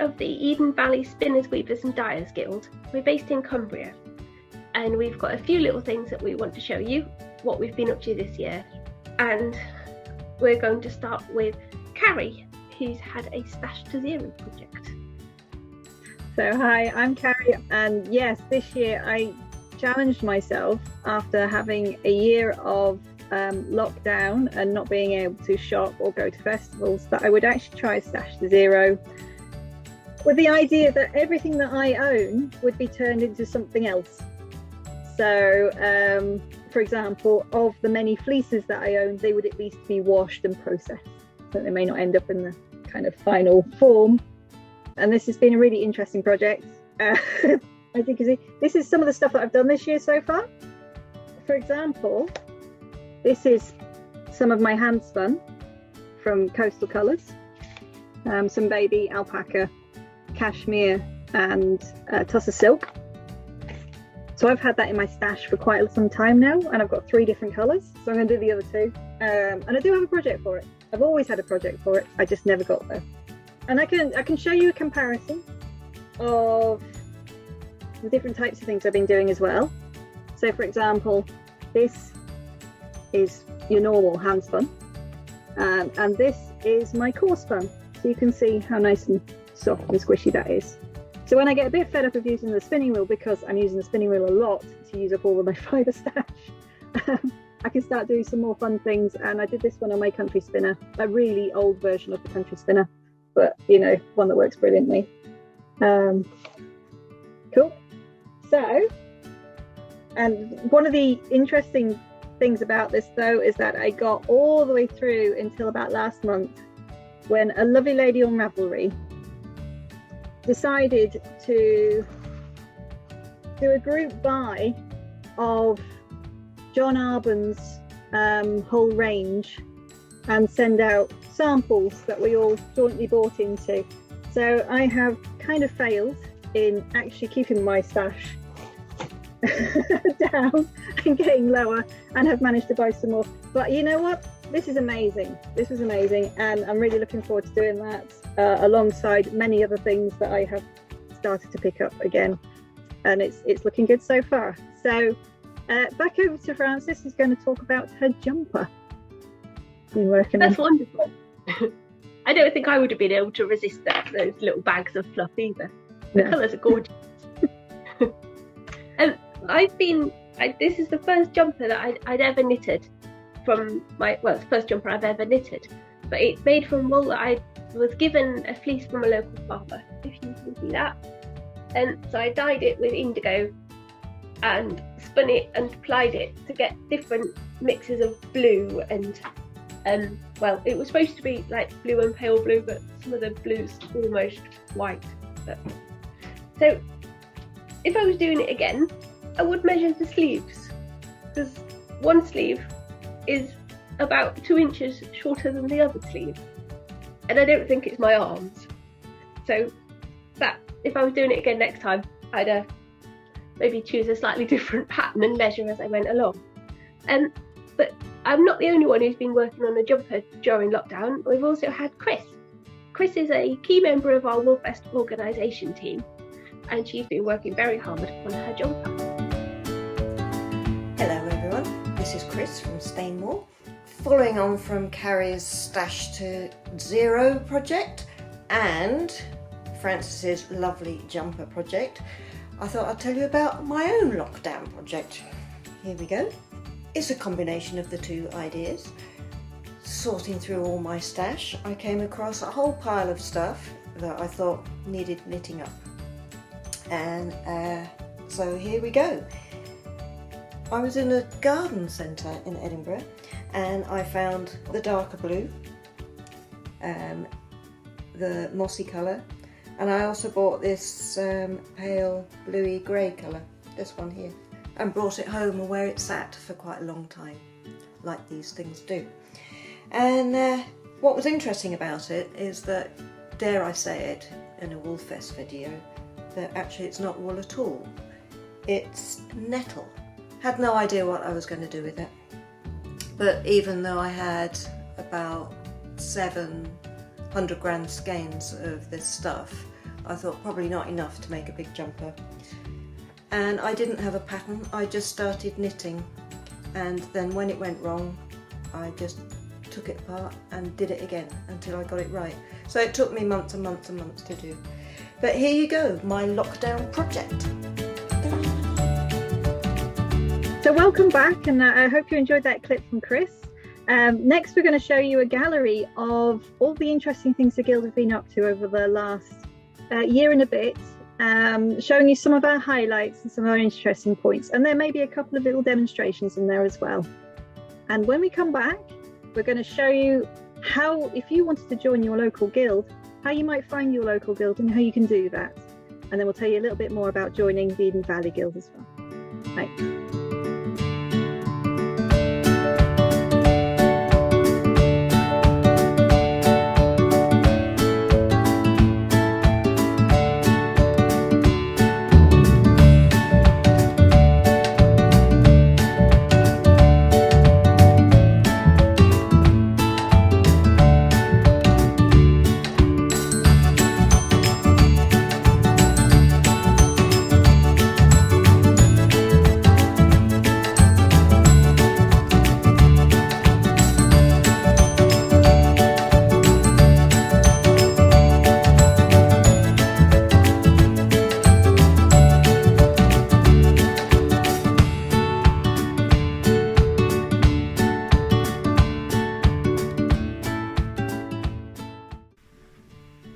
of the Eden Valley Spinners, Weavers and Dyers Guild. We're based in Cumbria, and we've got a few little things that we want to show you, what we've been up to this year. And we're going to start with Carrie, who's had a Stash to Zero project. So hi, I'm Carrie, and yes, this year I challenged myself after having a year of lockdown and not being able to shop or go to festivals, that I would actually try Stash to Zero, with the idea that everything that I own would be turned into something else. So for example, of the many fleeces that I own, they would at least be washed and processed, so they may not end up in the kind of final form. And this has been a really interesting project. As you can see, this is some of the stuff that I've done this year so far. For example, this is some of my hand spun from Coastal Colours, some baby alpaca, cashmere and tussar silk. So I've had that in my stash for quite some time now, and I've got 3 different colours, so I'm going to do the other 2. And I do have a project for it. I've always had a project for it, I just never got there. And I can show you a comparison of the different types of things I've been doing as well. So for example, this is your normal hand spun, and this is my core spun. So you can see how nice and soft and squishy that is. So when I get a bit fed up of using the spinning wheel, because I'm using the spinning wheel a lot to use up all of my fibre stash, I can start doing some more fun things. And I did this one on my country spinner, a really old version of the country spinner, but you know, one that works brilliantly. Cool. So, and one of the interesting things about this though is that I got all the way through until about last month, when a lovely lady on Ravelry decided to do a group buy of John Arbon's whole range and send out samples that we all jointly bought into. So I have kind of failed in actually keeping my stash down and getting lower, and have managed to buy some more. But you know what? This is amazing. This was amazing, and I'm really looking forward to doing that alongside many other things that I have started to pick up again, and it's looking good so far. So back over to Frances, who's going to talk about her jumper. Been working That's on. Wonderful. I don't think I would have been able to resist those little bags of fluff either. The colours are gorgeous. And this is the first jumper that I'd ever knitted from it's the first jumper I've ever knitted, but it's made from wool that I was given a fleece from a local farmer, if you can see that. And so I dyed it with indigo and spun it and applied it to get different mixes of blue and it was supposed to be like blue and pale blue, but some of the blue's almost white. So if I was doing it again, I would measure the sleeves, because one sleeve is about 2 inches shorter than the other sleeve, and I don't think it's my arms. So that if I was doing it again next time, I'd maybe choose a slightly different pattern and measure as I went along. But I'm not the only one who's been working on a jumper during lockdown. We've also had Chris. Chris is a key member of our Woolfest organisation team, and she's been working very hard on her jumper. Hello everyone, this is Chris from Stainmore. Following on from Carrie's Stash to Zero project and Frances's lovely jumper project, I thought I'd tell you about my own lockdown project. Here we go. It's a combination of the 2 ideas. Sorting through all my stash, I came across a whole pile of stuff that I thought needed knitting up. And so here we go. I was in a garden centre in Edinburgh, and I found the darker blue, the mossy colour, and I also bought this pale bluey grey colour, this one here, and brought it home and where it sat for quite a long time, like these things do. And what was interesting about it is that, dare I say it in a Woolfest video, that actually it's not wool at all. It's nettle. Had no idea what I was going to do with it. But even though I had about 700 grand skeins of this stuff, I thought probably not enough to make a big jumper. And I didn't have a pattern, I just started knitting. And then when it went wrong, I just took it apart and did it again until I got it right. So it took me months and months and months to do. But here you go, my lockdown project. So welcome back, and I hope you enjoyed that clip from Chris. Next, we're going to show you a gallery of all the interesting things the Guild have been up to over the last year and a bit, showing you some of our highlights and some of our interesting points. And there may be a couple of little demonstrations in there as well. And when we come back, we're going to show you how, if you wanted to join your local guild, how you might find your local guild and how you can do that. And then we'll tell you a little bit more about joining the Eden Valley Guild as well. Right.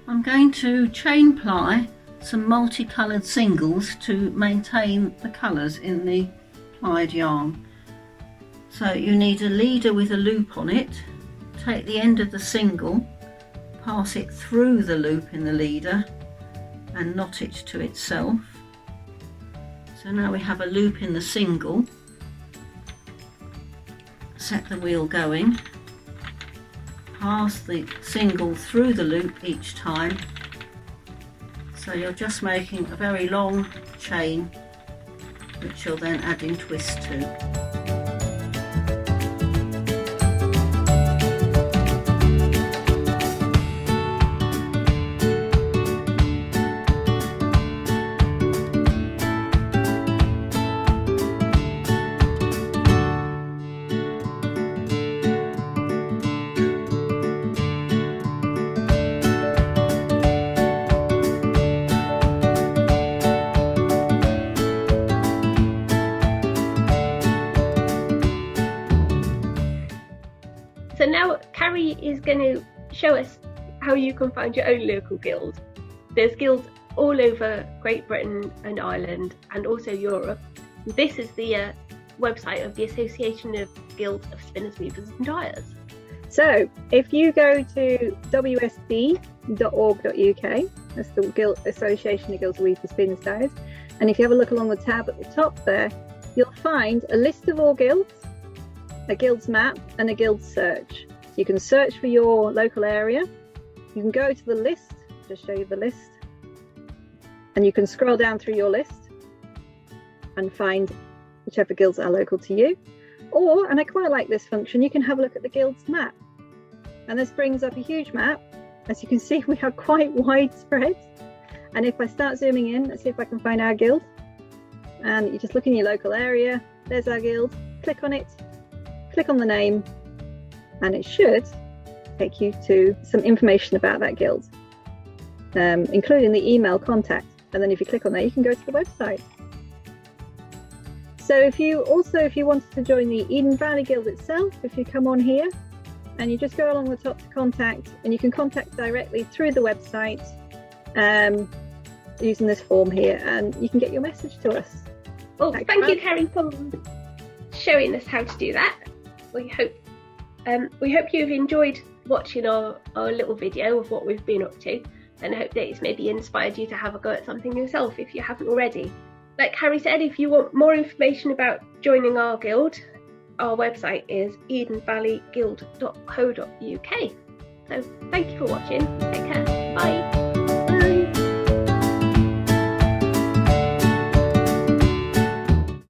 I'm going to chain ply some multicoloured singles to maintain the colours in the plied yarn. So you need a leader with a loop on it. Take the end of the single, pass it through the loop in the leader and knot it to itself. So now we have a loop in the single. Set the wheel going. Pass the single through the loop each time, so you're just making a very long chain which you're then adding twists to. So now Carrie is going to show us how you can find your own local guild. There's guilds all over Great Britain and Ireland and also Europe. This is the website of the Association of Guilds of Spinners, Weavers and Dyers. So if you go to wsd.org.uk, that's the Guild Association of Guilds of Weavers, Spinners, Dyers, and if you have a look along the tab at the top there, you'll find a list of all guilds, a guilds map and a guild search. So you can search for your local area, you can go to the list, just show you the list, and you can scroll down through your list and find whichever guilds are local to you. Or, and I quite like this function, you can have a look at the guild's map. And this brings up a huge map. As you can see, we are quite widespread. And if I start zooming in, let's see if I can find our guild. And you just look in your local area, there's our guild, click on it, click on the name, and it should take you to some information about that guild, including the email contact. And then if you click on there, you can go to the website. So if you wanted to join the Eden Valley Guild itself, if you come on here and you just go along the top to contact, and you can contact directly through the website using this form here, and you can get your message to us. Well, thank you, Carrie, for showing us how to do that. We hope you've enjoyed watching our little video of what we've been up to, and I hope that it's maybe inspired you to have a go at something yourself if you haven't already. Like Carrie said, if you want more information about joining our guild, our website is edenvalleyguild.co.uk. So thank you for watching. Take care. Bye.